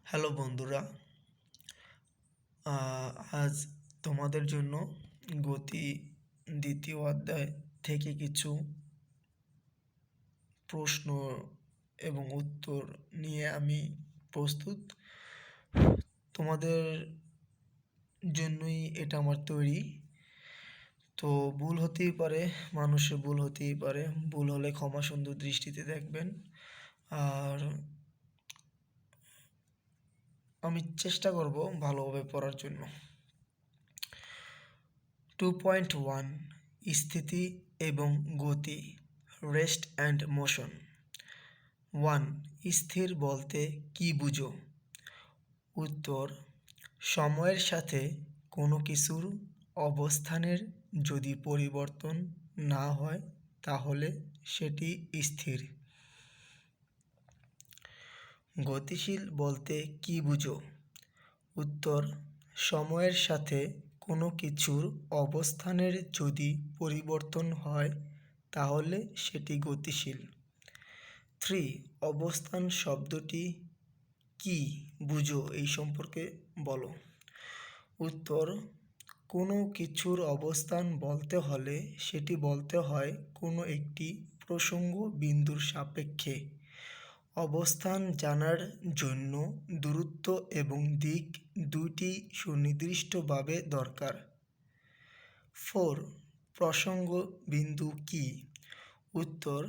Hello বন্ধুরা, আজ তোমাদের জন্য গতি দ্বিতীয় অধ্যায় থেকে কিছু প্রশ্ন এবং উত্তর নিয়ে আমি প্রস্তুত। তোমাদের জন্যই এটা আমার তৈরি। তো ভুল হতেই পারে, মানুষের ভুল হতেই পারে। ভুল হলে ক্ষমা সুন্দর দৃষ্টিতে দেখবেন। আর আমি চেষ্টা করব ভালোভাবে পড়ার জন্য। 2.1 স্থিতি এবং গতি, রেস্ট অ্যান্ড মোশন। 1. স্থির বলতে কী বুঝো? উত্তর: সময়ের সাথে কোনো কিছুর অবস্থানের যদি পরিবর্তন না হয় তাহলে সেটি স্থির। গতিশীল বলতে কী বুঝো? উত্তর: সময়ের সাথে কোনো কিছুর অবস্থানের যদি পরিবর্তন হয় তাহলে সেটি গতিশীল। 3. অবস্থান শব্দটি কী বুঝো এই সম্পর্কে বলো। উত্তর: কোনো কিছুর অবস্থান বলতে হলে সেটি বলতে হয় কোনো একটি প্রসঙ্গ বিন্দুর সাপেক্ষে। অবস্থান জানার জন্য দূরত্ব এবং দিক দুইটি সুনির্দিষ্টভাবে দরকার। 4. প্রসঙ্গ বিন্দু কী? উত্তর: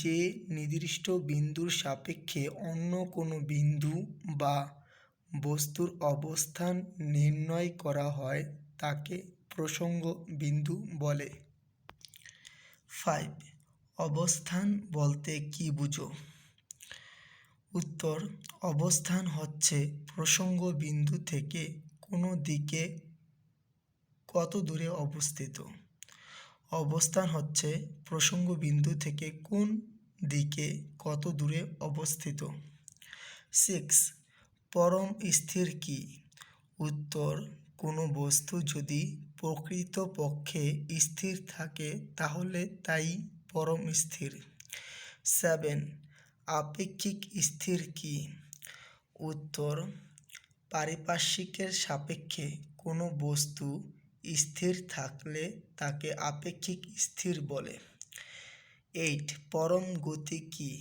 যে নির্দিষ্ট বিন্দুর সাপেক্ষে অন্য কোনো বিন্দু বা বস্তুর অবস্থান নির্ণয় করা হয় তাকে প্রসঙ্গ বিন্দু বলে। 5. অবস্থান বলতে কী বুঝো? উত্তর: অবস্থান হচ্ছে প্রসঙ্গ বিন্দু থেকে কোনো দিকে কত দূরে অবস্থিত। অবস্থান হচ্ছে প্রসঙ্গ বিন্দু থেকে কোন দিকে কত দূরে অবস্থিত। 6. পরম স্থির কী? উত্তর: কোনো বস্তু যদি প্রকৃতপক্ষে স্থির থাকে তাহলে তাই পরম স্থির। 7. আপেক্ষিক স্থির কী? উত্তর: পারিপার্শ্বিকের সাপেক্ষে কোনো বস্তু স্থির থাকলে তাকে আপেক্ষিক স্থির বলে। 8. পরম গতি কী?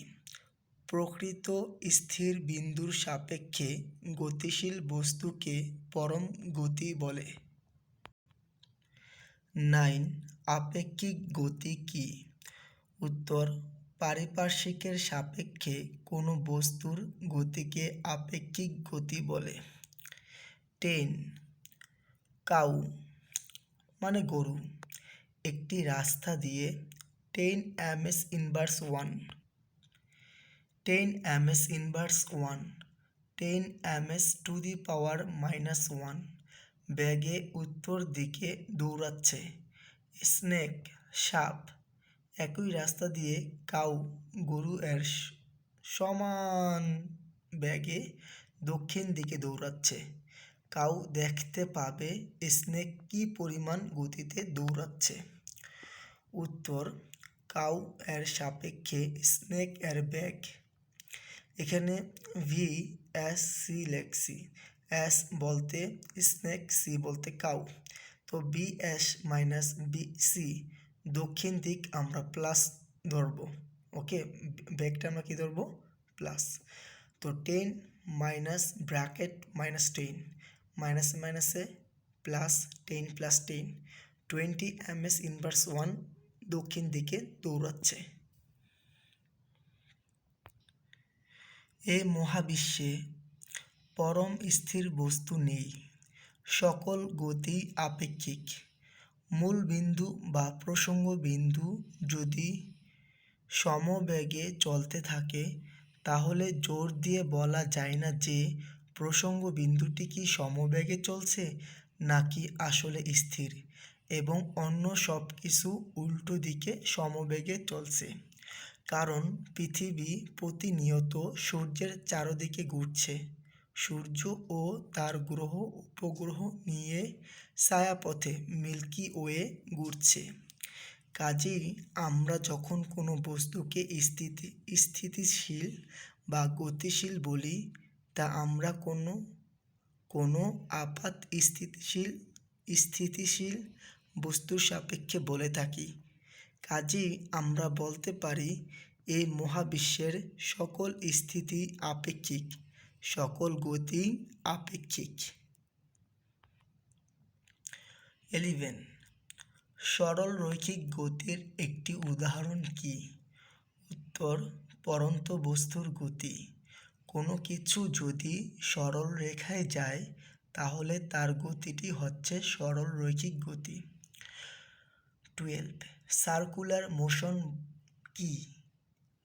প্রকৃত স্থির বিন্দুর সাপেক্ষে গতিশীল বস্তুকে পরম গতি বলে। 9. আপেক্ষিক গতি কী? উত্তর: পারিপার্শ্বিকের সাপেক্ষে কোনো বস্তুর গতিকে আপেক্ষিক গতি বলে। 10. কাউ মানে গরু একটি রাস্তা দিয়ে 10 ms inverse 1 10 ms inverse 1 10 ms to the power -1 বেগে উত্তর দিকে দৌড়াচ্ছে। স্নেক সাপ একই রাস্তা দিয়ে কাউ গরু এর সমান বেগে দক্ষিণ দিকে দৌড়াচ্ছে। কাউ দেখতে পাবে স্নেক কী পরিমাণ গতিতে দৌড়াচ্ছে। উত্তর: কাউ এর সাপেক্ষে স্নেক এর বেগ। এখানে ভি এস সি লেখছি। এস বলতে স্নেক, সি বলতে কাউ। তো B S minus B C দক্ষিণ দিক আমরা প্লাস ধরবো। ওকে, বেগটা আমরা কী ধরবো? প্লাস। তো 10 মাইনাস ব্র্যাকেট -10 মাইনাসে মাইনাসে প্লাস 10 প্লাস 10 20 ms ইনভার্স 1 দক্ষিণ দিকে দৌড়াচ্ছে। এই মহাবিশ্বে পরম স্থির বস্তু নেই, সকল গতি আপেক্ষিক। মূল বিন্দু বা প্রসঙ্গ বিন্দু যদি সমবেগে চলতে থাকে তাহলে জোর দিয়ে বলা যায় না যে প্রসঙ্গ বিন্দুটি কি সমবেগে চলছে নাকি আসলে স্থির এবং অন্য সব কিছু উল্টো দিকে সমবেগে চলছে। কারণ পৃথিবী প্রতিনিয়ত সূর্যের চারদিকে ঘুরছে, সূর্য ও তার গ্রহ উপগ্রহ নিয়ে ছায়াপথে মিল্কি ওয়ে ঘুরছে। কাজেই আমরা যখন কোনো বস্তুকে স্থিতিশীল বা গতিশীল বলি তা আমরা কোনো আপাত স্থিতিশীল বস্তুর সাপেক্ষে বলে থাকি। কাজেই আমরা বলতে পারি এই মহাবিশ্বের সকল স্থিতি আপেক্ষিক, সকল গতি আপেক্ষিক। 11. সরল রৈখিক গতির একটি উদাহরণ কি? উত্তর, পড়ন্ত বস্তুর গতি। কোনো কিছু যদি সরল রেখায় যায় তাহলে তার গতিটি হচ্ছে সরল রৈখিক গতি। 12. সার্কুলার মোশন কি?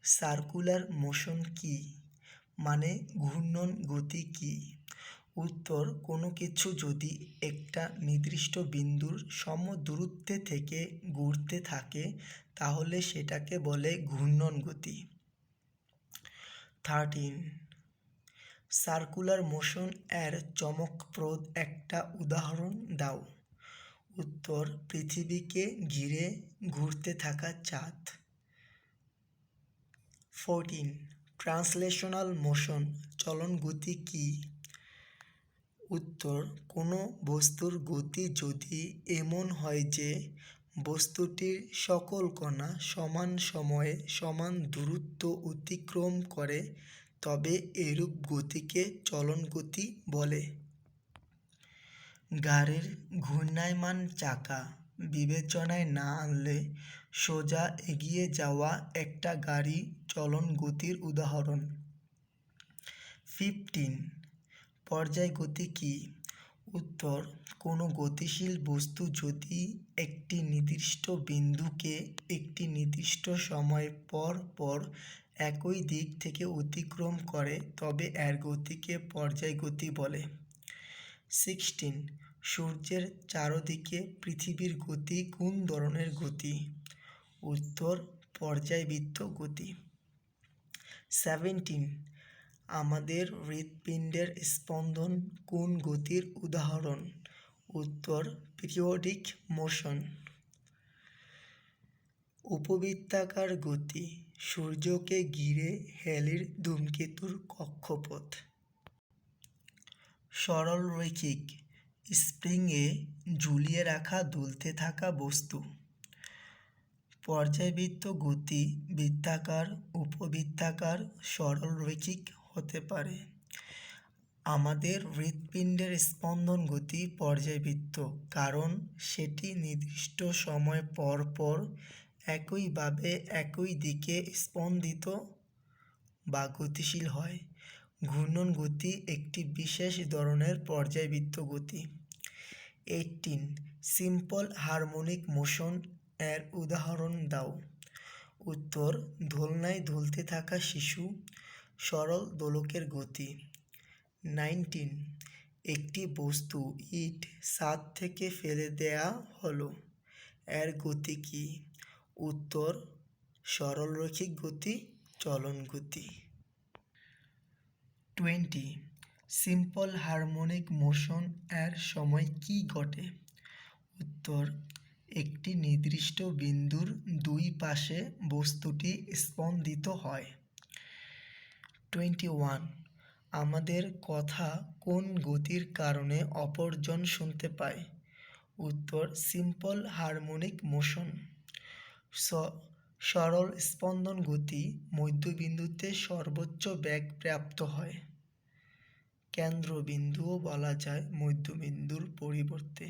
সার্কুলার মোশন কি মানে ঘূর্ণন গতি কি? উত্তর, কোনো কিছু যদি একটা নির্দিষ্ট বিন্দুর সমদূরত্বে থেকে ঘুরতে থাকে তাহলে সেটাকে বলে ঘূর্ণন গতি। 13. সার্কুলার মোশন এর চমকপ্রদ একটা উদাহরণ দাও। উত্তর, পৃথিবীকে ঘিরে ঘুরতে থাকা চাঁদ। 14. ট্রান্সলেশনাল মোশন চলন গতি কি? উত্তর, কোনো বস্তুর গতি যদি এমন হয় যে বস্তুটির সকল কণা সমান সময়ে সমান দূরত্ব অতিক্রম করে তবে এরূপ গতিকে চলন গতি বলে। গাড়ির ঘূর্ণায়মান চাকা বিবেচনায় না আনলে সোজা এগিয়ে যাওয়া একটা গাড়ি চলন গতির উদাহরণ। 15. পর্যায় গতি কি? উত্তর, কোনো গতিশীল বস্তু যদি একটি নির্দিষ্ট বিন্দুকে একটি নির্দিষ্ট সময় পর পর একই দিক থেকে অতিক্রম করে তবে এর গতিকে পর্যায় গতি বলে। 16. সূর্যের চারদিকে পৃথিবীর গতি কোন ধরনের গতি? উত্তর, পর্যায়বৃত্ত গতি। 17. আমাদের হৃৎপিণ্ডের স্পন্দন কোন গতির উদাহরণ? উত্তর, পিরিয়ডিক মোশন। উপবৃত্তাকার গতি সূর্যকে ঘিরে হ্যালির ধূমকেতুর কক্ষপথ। সরল রৈখিক স্প্রিংয়ে ঝুলিয়ে রাখা দুলতে থাকা বস্তু। পর্যায়বৃত্ত গতি বৃত্তাকার, উপবৃত্তাকার, সরল রৈখিক হতে পারে। আমাদের হৃৎপিণ্ডের স্পন্দন গতি পর্যায়বৃত্ত, কারণ সেটি নির্দিষ্ট সময় পর পর একইভাবে একই দিকে স্পন্দিত বা গতিশীল হয়। ঘূর্ণন গতি একটি বিশেষ ধরনের পর্যায়বৃত্ত গতি। 18. সিম্পল হারমোনিক মোশন এর উদাহরণ দাও। উত্তর, দোলনায় দুলতে থাকা শিশু, সরল দোলকের গতি। 19. একটি বস্তু ইট ছাদ থেকে ফেলে দেয়া হলো, এর গতি কি? উত্তর, সরল রৈখিক গতি, চলন গতি। 20. সিম্পল হারমোনিক মোশন এর সময় কি ঘটে? উত্তর, একটি নির্দিষ্ট বিন্দুর দুই পাশে বস্তুটি স্পন্দিত হয়। 21. আমাদের কথা কোন গতির কারণে অপরজন শুনতে পায়? উত্তর, সিম্পল হারমোনিক মোশন। সরল স্পন্দন গতি মধ্যবিন্দুতে সর্বোচ্চ বেগ প্রাপ্ত হয়। কেন্দ্রবিন্দুও বলা যায় মধ্যবিন্দুর পরিবর্তে।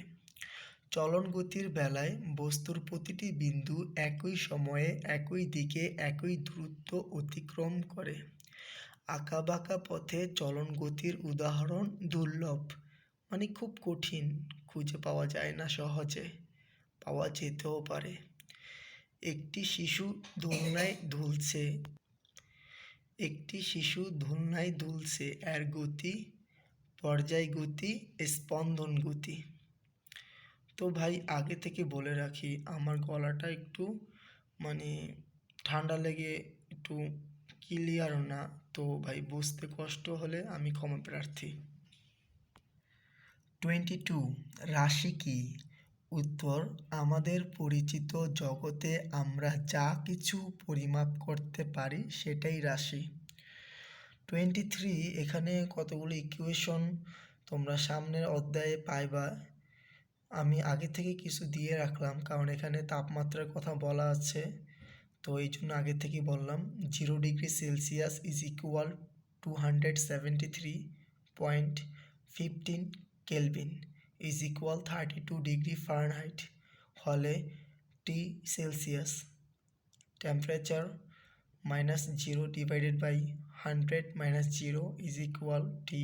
চলন গতির বেলায় বস্তুর প্রতিটি বিন্দু একই সময়ে একই দিকে একই দূরত্ব অতিক্রম করে। আঁকাবাঁকা পথে চলন গতির উদাহরণ দুর্লভ, মানে খুব কঠিন, খুঁজে পাওয়া যায় না সহজে, পাওয়া যেতেও পারে। একটি শিশু দোলনায় দুলছে এর গতি পর্যায় গতি, স্পন্দন গতি। তো ভাই আগে থেকে বলে রাখি, আমার গলাটা একটু ঠান্ডা লেগে একটু ক্লিয়ার না, তো ভাই বুঝতে কষ্ট হলে আমি ক্ষমা প্রার্থী। 22. রাশি কি? উত্তর, আমাদের পরিচিত জগতে আমরা যা কিছু পরিমাপ করতে পারি সেটাই রাশি। 23 এখানে কতগুলো ইকুয়েশন তোমরা সামনের অধ্যায়ে পাইবা। আমি আগে থেকে কিছু দিয়ে রাখলাম, কারণ এখানে তাপমাত্রার কথা বলা আছে, তো এই জন্য আগে থেকেই বললাম। 0°C is equal 273.15 kelvin is equal 32°F হলে T Celsius temperature -0 divided by 100 - 0 is equal T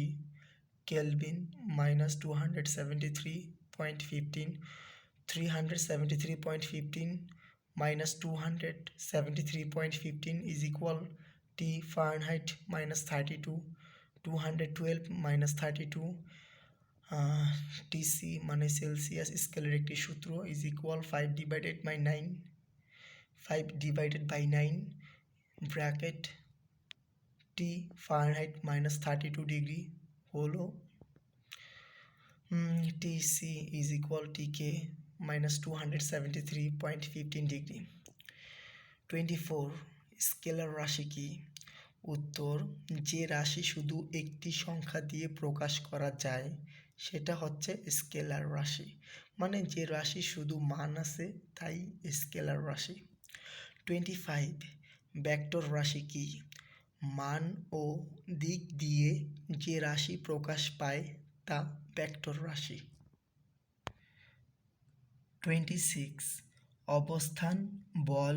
kelvin -273.15 373.15 -273.15 is equal T Fahrenheit -32 212 -32 TC মানে সেলসিয়াস স্কেলের একটি সূত্র is equal 5 divided by 9 bracket T Fahrenheit -32 হলো TC is equal TK -273.15 24 scalar রাশি কি? উত্তর, যে রাশি শুধু একটি সংখ্যা দিয়ে প্রকাশ করা যায় সেটা হচ্ছে স্কেলার রাশি, মানে যে রাশি শুধু মান আছে তাই স্কেলার রাশি। 25 ভেক্টর রাশি কি? মান ও দিক দিয়ে যে রাশি প্রকাশ পায় তা ভেক্টর রাশি। 26 অবস্থান, বল,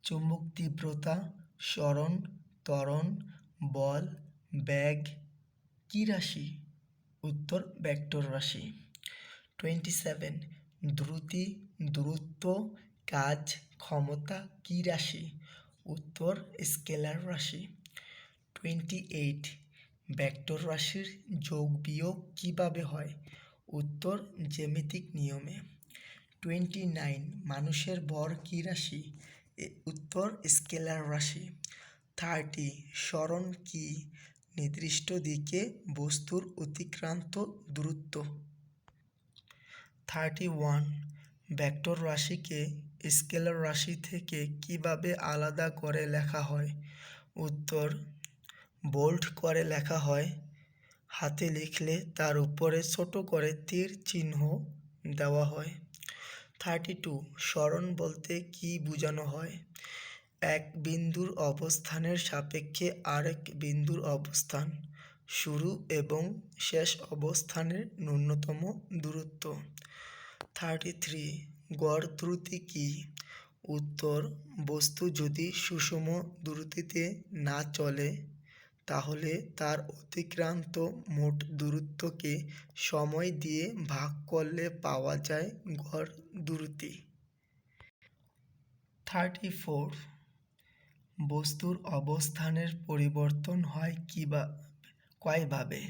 চুম্বক তীব্রতা, সরণ, ত্বরণ, বল, বেগ কি রাশি? উত্তর, ভেক্টর রাশি। 27 দ্রুতি, দূরত্ব, কাজ, ক্ষমতা কি রাশি? উত্তর, স্কেলার রাশি। 28 ভেক্টর রাশির যোগ বিয়োগ কিভাবে হয়? উত্তর, জ্যামিতিক নিয়মে। 29 মানুষের ভর কি রাশি? উত্তর, স্কেলার রাশি। 30 সরণ কি? নির্দিষ্ট দিকে বস্তুর অতিক্রান্ত দূরত্ব। 31 ভেক্টর রাশিকে স্কেলার রাশি থেকে কিভাবে আলাদা করে লেখা হয়? উত্তর, বোল্ড করে লেখা হয়। হাতে লিখলে তার উপরে ছোট করে তীর চিহ্ন দেওয়া হয়। 32 সরণ বলতে কি বোঝানো হয়? এক বিন্দুর অবস্থানের সাপেক্ষে আরেক বিন্দুর অবস্থান, শুরু এবং শেষ অবস্থানের ন্যূনতম দূরত্ব। 33 গড় দ্রুতি কি? উত্তর, বস্তু যদি সুষম দ্রুতিতে না চলে তাহলে তার অতিক্রান্ত মোট দূরত্বকে সময় দিয়ে ভাগ করলে পাওয়া যায় গড় দ্রুতি। 34 বস্তুর অবস্থানের পরিবর্তন হয় কয়ভাবে?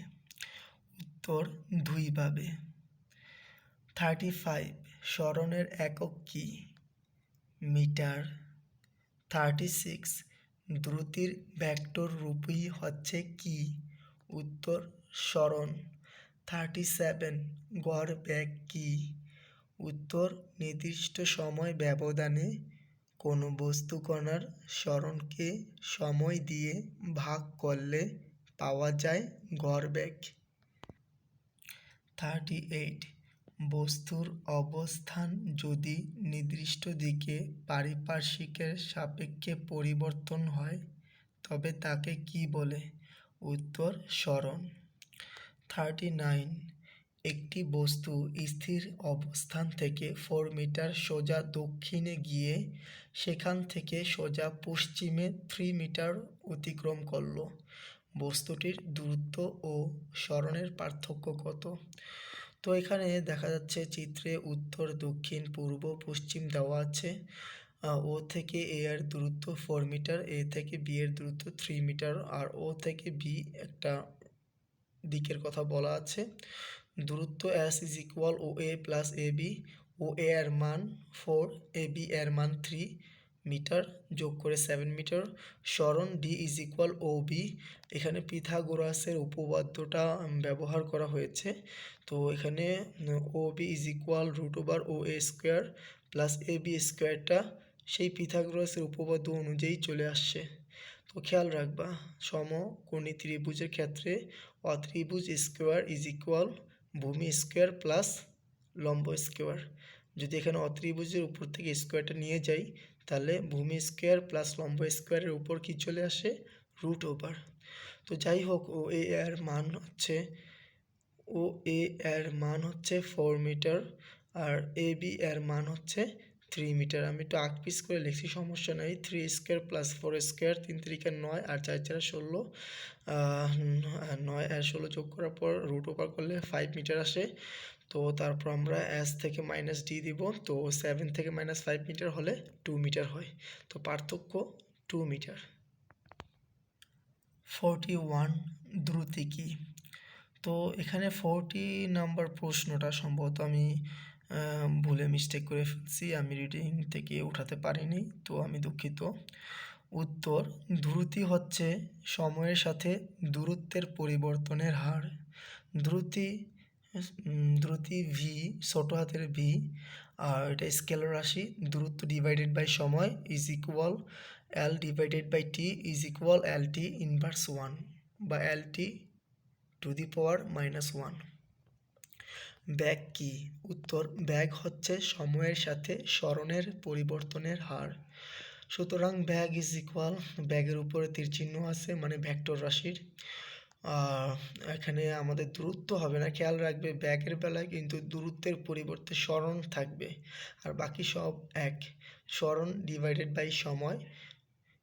উত্তর, দুইভাবে। 35 সরণের একক কি? মিটার। 36 দ্রুতির ভেক্টর রূপই হচ্ছে কি? উত্তর, সরণ। 37 গড় বেগ কি? উত্তর, নির্দিষ্ট সময় ব্যবধানে কোনো বস্তু কণার সরণকে সময় দিয়ে ভাগ করলে পাওয়া যায় গড় বেগ। 38 বস্তুর অবস্থান যদি নির্দিষ্ট দিকে পারিপার্শ্বিকের সাপেক্ষে পরিবর্তন হয় তবে তাকে কি বলে? উত্তর, সরণ। 39 একটি বস্তু স্থির অবস্থান থেকে 4 মিটার সোজা দক্ষিণে গিয়ে সেখান থেকে সোজা পশ্চিমে 3 মিটার অতিক্রম করল। বস্তুটির দূরত্ব ও সরণের পার্থক্য কত? তো এখানে দেখা যাচ্ছে চিত্রে উত্তর, দক্ষিণ, পূর্ব, পশ্চিম দেওয়া আছে। ও থেকে এ এর দূরত্ব 4 মিটার, এ থেকে বি এর দূরত্ব 3 মিটার, আর ও থেকে বি একটা দিকের কথা বলা আছে। দূরত্ব S is equal O A plus A B, O A এর মান 4, এ বি এর মান 3 মিটার, যোগ করে 7 মিটার। সরণ D is equal O B, এখানে পিথাগোরাসের উপপাদ্যটা ব্যবহার করা হয়েছে। তো এখানে O B is equal √/OA² plus A B স্কোয়ারটা সেই পিথাগোরাসের উপপাদ্য অনুযায়ী চলে আসছে। তো তো খেয়াল রাখবা সমকোণী ত্রিভুজের ক্ষেত্রে অত্রিভুজ স্কোয়ার ইজ ইকুয়াল ভূমি স্কোয়ার প্লাস লম্ব স্কোয়ার। যদি এখানে অত্রিভুজের উপর থেকে স্কোয়ারটা নিয়ে যাই তাহলে ভূমি স্কোয়ার প্লাস লম্ব স্কোয়ারের উপর কি চলে আসে, রুট ওভার। তো যাই হোক ও এর মান হচ্ছে 4 মিটার আর এ বি এর মান হচ্ছে 3 মিটার। আমি একটু আঁকপিস করে লিখছি, সমস্যা নেই। 3 স্কোয়ার প্লাস 4 স্কোয়ার, 3 3 9 আর 4 4 16, 9 আর 16 যোগ করার পর রুট ওভার করলে 5 মিটার আসে। তো তারপর আমরা এস থেকে মাইনাস ডি দিব, তো 7 থেকে মাইনাস 5 মিটার হলে 2 মিটার হয়। তো পার্থক্য 2 মিটার। 41 দ্রুতি কি? তো এখানে 40 নাম্বার প্রশ্নটা সম্ভবত আমি ভুলে মিস্টেক করে ফেলছি, আমি রিডিং থেকে উঠাতে পারিনি, তো আমি দুঃখিত। উত্তর, দ্রুতি হচ্ছে সময়ের সাথে দূরত্বের পরিবর্তনের হার। দ্রুতি ভি, ছোট হাতের ভি, আর এটা স্কেলার রাশি। দূরত্ব ডিভাইডেড বাই সময় is equal L divided by T is equal L T inverse 1 বা এল টি টু দি পাওয়ার -1। ব্যাগ কি? উত্তর, ব্যাগ হচ্ছে সময়ের সাথে সরণের পরিবর্তনের হার। সুতরাং ব্যাগ ইজ ইকুয়াল, ব্যাগের উপরে তীর চিহ্ন আছে মানে ভেক্টর রাশির। এখানে আমাদের দূরত্ব হবে না, খেয়াল রাখবে ব্যাগের বেলায় কিন্তু দূরত্বের পরিবর্তে সরণ থাকবে আর বাকি সব এক। সরণ ডিভাইডেড বাই সময়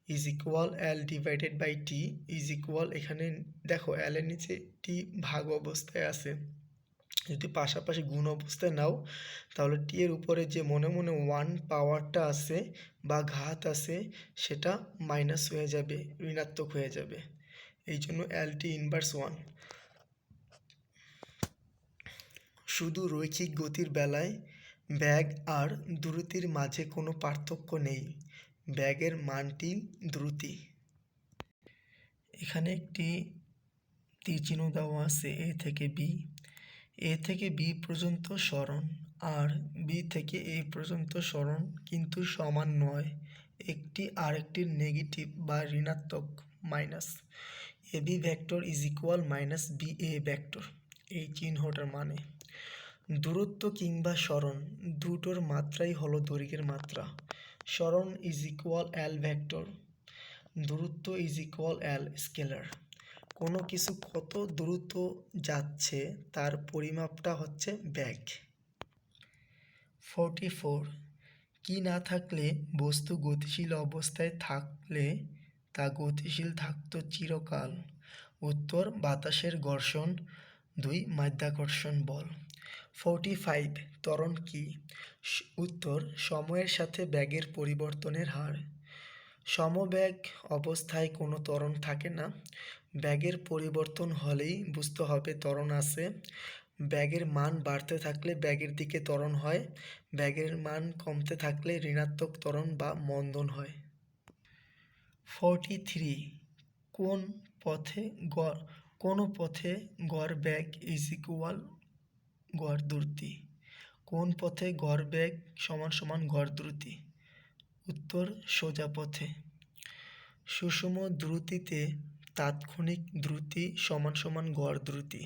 is equal L divided by T is equal, এখানে দেখো এল এর নিচে টি ভাগ অবস্থায় আছে, যদি পাশাপাশি গুণ অবস্থায় নাও তাহলে টি এর উপরে যে মনে মনে 1 পাওয়ারটা আছে বা ঘাত আছে সেটা মাইনাস হয়ে যাবে, ঋণাত্মক হয়ে যাবে, এই জন্য এল টি ইনভার্স 1। শুধু রৈখিক গতির বেলায় ব্যাগ আর দ্রুতির মাঝে কোনো পার্থক্য নেই, ব্যাগের মানটি দ্রুতি। এখানে একটি তীরচিহ্ন দেওয়া আছে এ থেকে বি। এ থেকে বি পর্যন্ত সরণ আর বি থেকে এ পর্যন্ত সরণ কিন্তু সমান নয়, একটি আরেকটির নেগেটিভ বা ঋণাত্মক minus. A B vector is equal minus B A vector, এই চিহ্নটার মানে। দূরত্ব কিংবা সরণ দুটোর মাত্রাই হলো দৈর্ঘ্যের মাত্রা। সরণ ইজ ইকুয়াল এল ভেক্টর, দূরত্ব ইজ ইকুয়াল এল স্কেলার। কোনো কিছু কত দ্রুত যাচ্ছে তার পরিমাপটা হচ্ছে ব্যাগ। 44 কি না থাকলে বস্তু গতিশীল অবস্থায় থাকলে তা গতিশীল থাকতো চিরকাল? উত্তর, বাতাসের ঘর্ষণ। 2 মাধ্যাকর্ষণ বল। 45 ত্বরণ কি? উত্তর, সময়ের সাথে ব্যাগের পরিবর্তনের হার। সমবেগ অবস্থায় কোনো ত্বরণ থাকে না, ব্যাগের পরিবর্তন হলেই বুঝতে হবে ত্বরণ আছে। ব্যাগের মান বাড়তে থাকলে ব্যাগের দিকে ত্বরণ হয়, ব্যাগের মান কমতে থাকলে ঋণাত্মক ত্বরণ বা মন্দন হয়। 43 কোনো পথে গড় বেগ ইজ ইকুয়াল গড় দ্রুতি। কোন পথে গড় বেগ সমান সমান গড় দ্রুতি? উত্তর, সোজা পথে। সুষম দ্রুতিতে তাৎক্ষণিক দ্রুতি সমান সমান গড় দ্রুতি।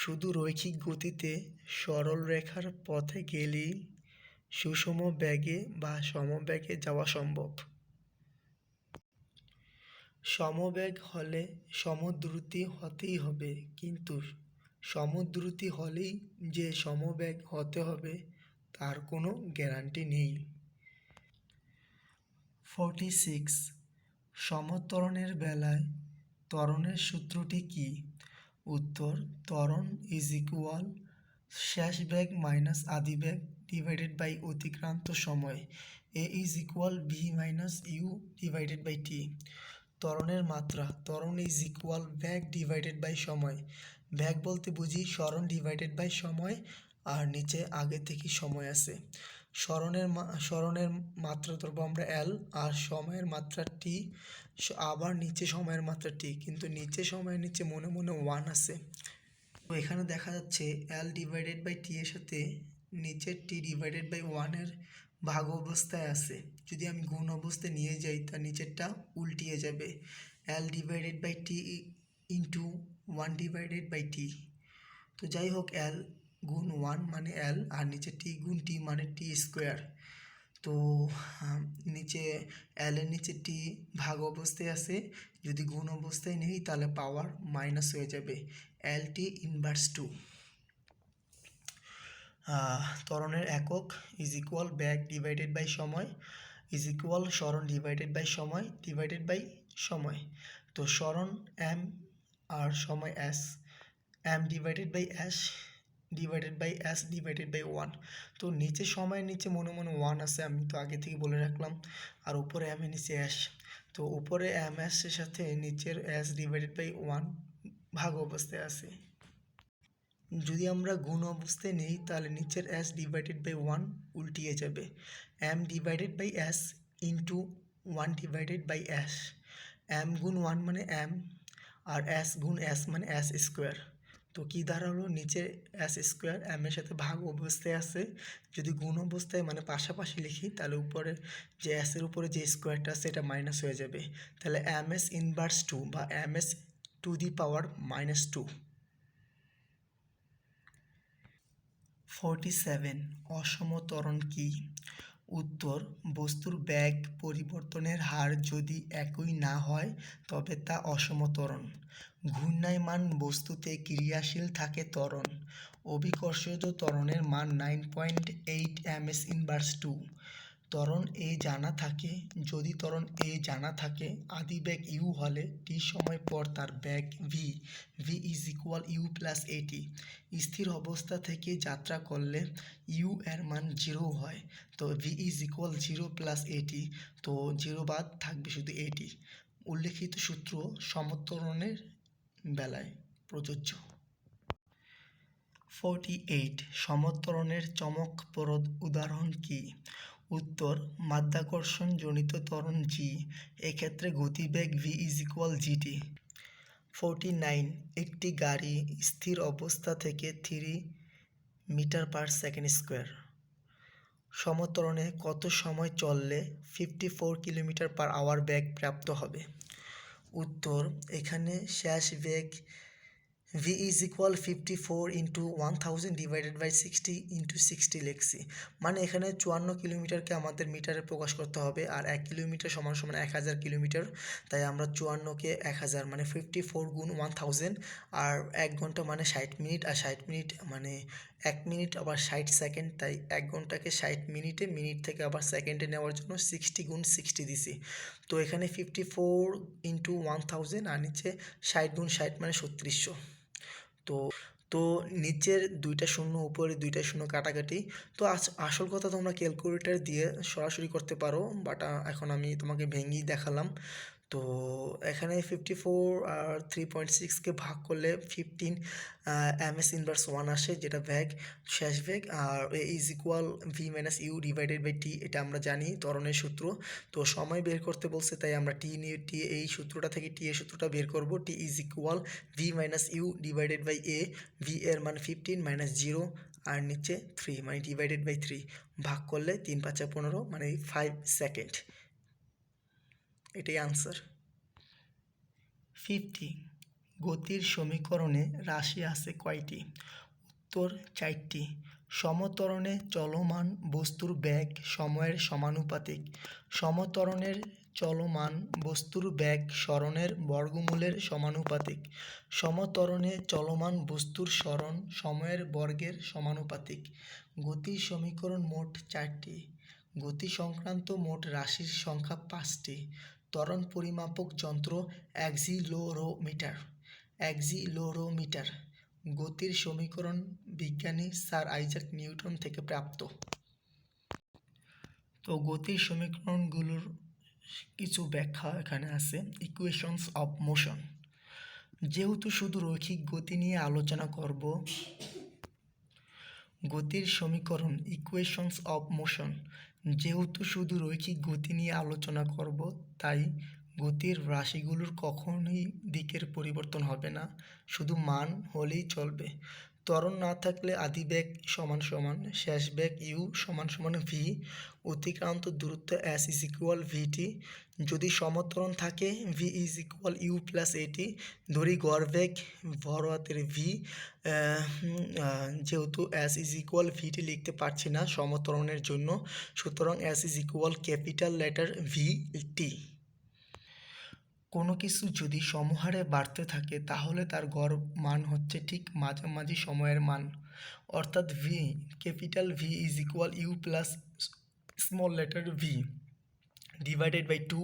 শুধু রৈখিক গতিতে সরল রেখার পথে গেলেই সুষম বেগে বা সমবেগে যাওয়া সম্ভব। সমবেগ হলে সমদ্রুতি হতেই হবে, কিন্তু সমদ্রুতি হলেই যে সমবেগ হতে হবে তার কোনো গ্যারান্টি নেই। 46 সমত্বরণের বেলায় ত্বরণের সূত্রটি কি? উত্তর, ত্বরণ ইজ ইকুয়াল শেষ বেগ মাইনাস আদি বেগ ডিভাইডেড বাই অতিক্রান্ত সময়, A is equal V minus U divided by T. ত্বরণের মাত্রা, ত্বরণ ইজ ইকুয়াল বেগ ডিভাইডেড বাই সময়। বেগ বলতে বুঝি সরণ ডিভাইডেড বাই সময়, আর নিচে আগে থেকে সময় আছে। সরণের মাত্রা ধরবো আমরা এল আর সময়ের মাত্রা টি, আবার নিচে সময়ের মাত্রা টি, কিন্তু নিচে সময়ের নিচে মনে মনে 1 আছে। তো এখানে দেখা যাচ্ছে এল ডিভাইডেড বাই টি এর সাথে নিচের টি ডিভাইডেড বাই 1 এর ভাগ অবস্থায় আছে, যদি আমি গুণ অবস্থায় নিয়ে যাই তার নিচেরটা উল্টিয়ে যাবে, L divided by T into 1/t। তো যাই হোক, এল গুণ 1 মানে এল, আর নিচে টি গুণ টি মানে টি স্কোয়ার। তো নিচে এল এর নিচে টি ভাগ অবস্থায় আছে, যদি গুণ অবস্থায় নেই তাহলে পাওয়ার মাইনাস হয়ে যাবে, এল টি ইনভার্স 2। ত্বরণের একক ইজ ইকুয়াল ব্যাগ ডিভাইডেড বাই সময় ইজ ইকুয়াল সরণ ডিভাইডেড বাই সময় ডিভাইডেড বাই সময়। তো সরণ এম আর সময় S, M divided by S divided by S divided by 1। তো নিচে সময়ের নিচে মনে মনে 1 আছে, আমি তো আগে থেকে বলে রাখলাম, আর উপরে এম এর নিচে এস। তো উপরে এম এস এর সাথে নিচের এস ডিভাইডেড বাই 1 ভাগ অবস্থায় আছে। যদি আমরা গুণ অবস্থায় নেই তাহলে নিচের এস ডিভাইডেড বাই 1 উল্টিয়ে যাবে, M divided by S into 1 divided by S. M গুণ 1 মানে এম, আর এস গুণ এস মানে এস স্কোয়ার। তো কী দাঁড়ালো, নিচে এস স্কোয়ার এম এর সাথে ভাগ অবস্থায় আছে, যদি গুণ অবস্থায় মানে পাশাপাশি লিখি তাহলে উপরে যে এসের উপরে যে স্কোয়ারটা আছে এটা মাইনাস হয়ে যাবে, তাহলে এম এস ইনভার্স 2 বা এম এস টু দি পাওয়ার -2। 47 অসম ত্বরণ কি? উত্তর, বস্তুর বেগ পরিবর্তনের হার যদি একই না হয় তবে তা অসম ত্বরণ। ঘূর্ণায়মান বস্তুতে ক্রিয়াশীল থাকে ত্বরণ। অভিকর্ষজ ত্বরণের মান 9.8 ms ইনভার্স 2। ত্বরণ এ জানা থাকে, যদি ত্বরণ এ জানা থাকে আদি বেগ ইউ হলে টি সময় পর তার বেগ V, V is equal U plus A T. স্থির অবস্থা থেকে যাত্রা করলে ইউ এর মান 0 হয়, তো ভি ইজ ইকুয়াল 0 প্লাস এটি, তো 0 বাদ থাকবে শুধু এটি। উল্লেখিত সূত্র সমত্বরণের বেলায় প্রযোজ্য। 48 সমত্বরণের চমকপ্রদ উদাহরণ কি? উত্তর, মাধ্যাকর্ষণজনিত ত্বরণ জি, এক্ষেত্রে গতিবেগ ভি ইজ ইকুয়াল জিটি। 49 একটি গাড়ি স্থির অবস্থা থেকে 3 মিটার পার সেকেন্ড স্কোয়ার সমত্বরণে কত সময় চললে 54 কিলোমিটার পার আওয়ার বেগ প্রাপ্ত হবে? উত্তর, এখানে শেষ বেগ V is equal 54 into 1000 divided by 60 into 60 লিখছি, মানে এখানে 54 কিলোমিটারকে আমাদের মিটারে প্রকাশ করতে হবে, আর 1 কিলোমিটার সমান সমান 1000 কিলোমিটার, তাই আমরা 54কে 1000 মানে 54 গুণ 1000, আর 1 ঘন্টা মানে 60 মিনিট, আর 60 মিনিট মানে 1 মিনিট আবার 60 সেকেন্ড, তাই 1 ঘন্টাকে 60 মিনিটে, মিনিট থেকে আবার সেকেন্ডে নেওয়ার জন্য 60 গুণ 60 দিছি। তো এখানে 54 ইন্টু 1000 আর নিচে 60 গুণ 60 মানে 3600। তো তো নিচের 2টা শূন্য উপরে 2টা শূন্য কাটাকাটি। তো আসল কথা তোমরা ক্যালকুলেটর দিয়ে সরাসরি করতে পারো, বাট এখন আমি তোমাকে ভেঙেই দেখালাম। তো এখানে 54 আর 3.6কে ভাগ করলে 15 ms ইনভার্স 1 আসে, যেটা ভেগ, শেষ ভেগ, আর A is equal V minus U divided by T, এটা আমরা জানি ত্বরণের সূত্র। তো সময় বের করতে বলছে, তাই আমরা টি নিয়ে টি এই সূত্রটা থেকে টি এর সূত্রটা বের করব। T is equal V minus U divided by A, V এর মান 15 মাইনাস 0 আর নিচে 3 মানে ডিভাইডেড বাই 3, ভাগ করলে 3 5 15 মানে 5 সেকেন্ড। এটাই আনসার। 50 গতির সমীকরণে রাশি আছে কয়টি? উত্তর, 4টি। সমত্বরণে চলমান বস্তুর বেগ সময়ের সমানুপাতিক। সমত্বরণের চলমান বস্তুর বেগ সরণের বর্গমূলের সমানুপাতিক। সমত্বরণে চলমান বস্তুর সরণ সময়ের বর্গের সমানুপাতিক। গতির সমীকরণ মোট 4টি। গতি সংক্রান্ত মোট রাশির সংখ্যা 5টি। ত্বরণ পরিমাপক যন্ত্র অ্যাক্সিলোরোমিটার। গতির সমীকরণ বিজ্ঞানী স্যার আইজাক নিউটন থেকে প্রাপ্ত। তো গতির সমীকরণগুলোর কিছু ব্যাখ্যা এখানে আছে। ইকুয়েশনস অফ মোশন, যেহেতু শুধু রৈখিক গতি নিয়ে আলোচনা করব, গতির সমীকরণ ইকুয়েশনস অফ মোশন, যেহেতু শুধু রৈখিক গতি নিয়ে আলোচনা করব, তাই গতির রাশিগুলোর কখনোই দিকের পরিবর্তন হবে না, শুধু মান হলেই চলবে। ত্বরণ না থাকলে আদি বেগ সমান সমান শেষ বেগ ইউ সমান সমান ভি, অতিক্রান্ত দূরত্ব এস ইজ ইকুয়াল ভিটি। যদি সমত্বরণ থাকে V is equal U plus AT. ধরি গড় বেগ বড় হাতের ভি, যেহেতু এস ইজ ইকুয়াল ভিটি লিখতে পারছি না সমত্বরণের জন্য, সুতরাং S is equal capital letter V T. কোনো কিছু যদি সমহারে বাড়তে থাকে তাহলে তার গড় মান হচ্ছে ঠিক মাঝামাঝি সময়ের মান, অর্থাৎ V capital V is equal U plus small letter V divided by two.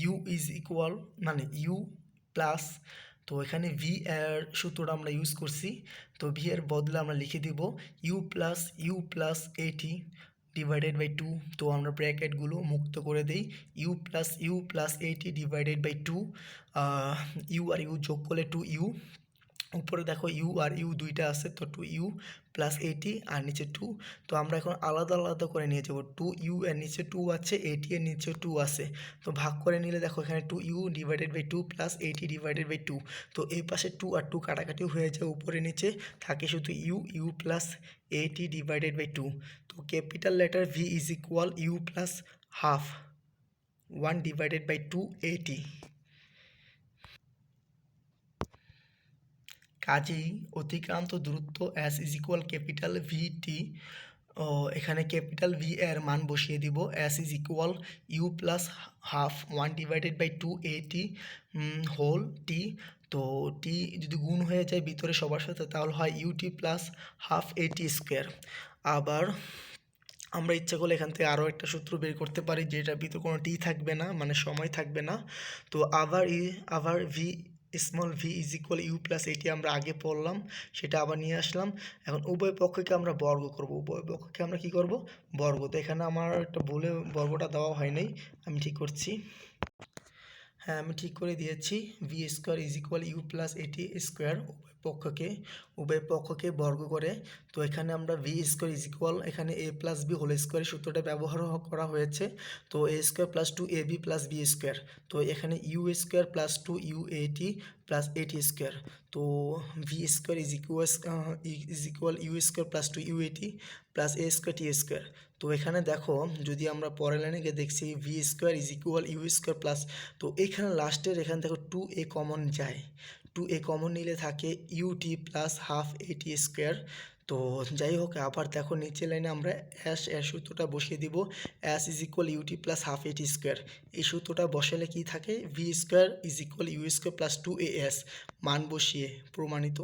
U is equal মানে ইউ প্লাস, তো এখানে ভি এর সূত্রটা আমরা ইউজ করছি, তো ভি এর বদলে আমরা লিখে দিব U plus AT divided by two. তো আমরা ব্র্যাকেটগুলো মুক্ত করে দিই, U plus AT divided by two. U আর ইউ যোগ করলে টু ইউ, উপরে দেখো ইউ আর ইউ দুইটা আছে, তো টু ইউ প্লাস এইটি আর নিচে টু। তো আমরা এখন আলাদা আলাদা করে নিয়ে যাবো, টু ইউ এর নিচে টু আছে, এইটি এর নিচে টু আছে, তো ভাগ করে নিলে দেখো এখানে two U divided by two plus eighty divided by two. তো এই পাশে টু আর টু কাটাকাটি হয়ে যায়, উপরে নিচে থাকে শুধু U plus eighty divided by two. তো capital letter V is equal U plus half one divided by two A T. কাজেই অতিক্রান্ত দূরত্ব S is equal capital V T. এখানে ক্যাপিটাল ভি এর মান বসিয়ে দিব, S is equal U plus half one divided by two A T whole T. তো T যদি গুণ হয়ে যায় ভিতরে সবার সাথে তাহলে হয় UT plus half AT square. আবার আমরা ইচ্ছা করলে এখান থেকে আরও একটা সূত্র বের করতে পারি যেটার ভিতরে কোনো টি থাকবে না, মানে সময় থাকবে না। তো আবার V small V is equal U plus AT আমরা আগে পড়লাম, সেটা আবার নিয়ে আসলাম। এখন উভয় পক্ষকে আমরা বর্গ করব, উভয় পক্ষকে আমরা কি করব, বর্গ। তো এখানে আমার একটা ভুলে বর্গটা দেওয়া হয় নাই, আমি ঠিক করছি। হ্যাঁ, আমি ঠিক করে দিয়েছি, V square is equal U plus AT square উভয় পক্ষকে বর্গ করে। তো এখানে আমরা ভি স্কোয়ার ইজ ইকুয়াল, এখানে এ প্লাস বি হোল স্কোয়ারের সূত্রটা ব্যবহার করা হয়েছে। তো A square plus two A B plus B square, তো এখানে U square plus two U AT plus AT square. তো V square is equal U square plus two U AT plus A square T square. তো এখানে দেখো যদি আমরা পরের লাইনে গিয়ে দেখছি V square is equal U square plus, তো এখানে লাস্টের এখানে দেখো টু এ কমন যায়, টু এ কমন নিলে থাকে UT plus half AT square. তো যাই হোক, আবার দেখো নিচের লাইনে আমরা এর সূত্রটা বসিয়ে দিব, S is equal UT plus half AT square. এই সূত্রটা বসালে কি থাকে, V square is equal U square plus two A S, মান বসিয়ে প্রমাণিত।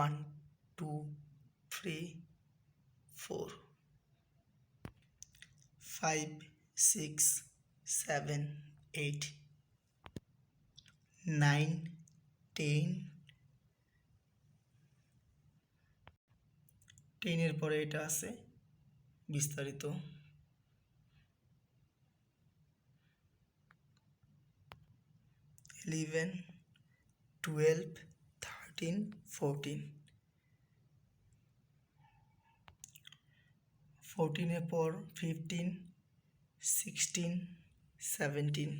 1 2 3 4 5 6 7 8 9 10 10-এর পরে এটা আছে বিস্তারিত, 11 12 13 14, 14-এর পর 15 16 17,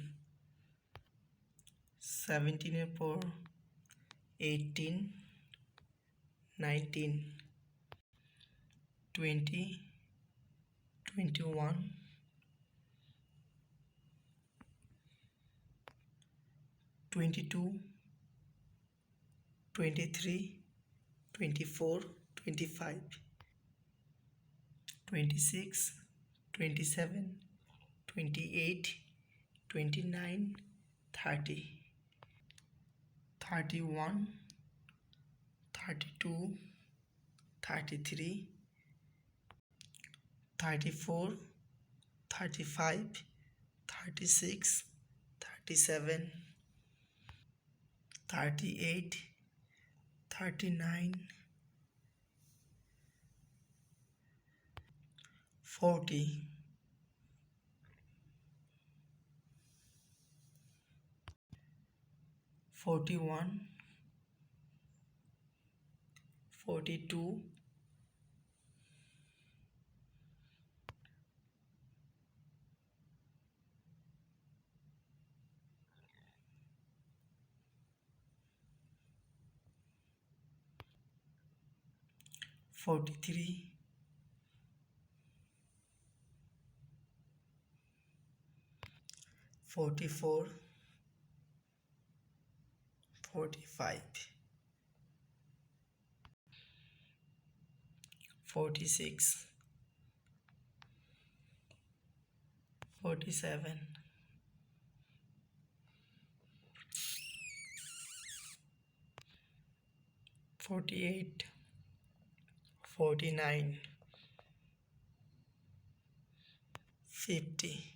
17-এর পর 18 19 20 21 22 23 24 25 26 27 28 29 30 31 32 33 34 35 36 37 38 39 40 41 42 43, 44, 45, 46, 47, 48, 49, 50,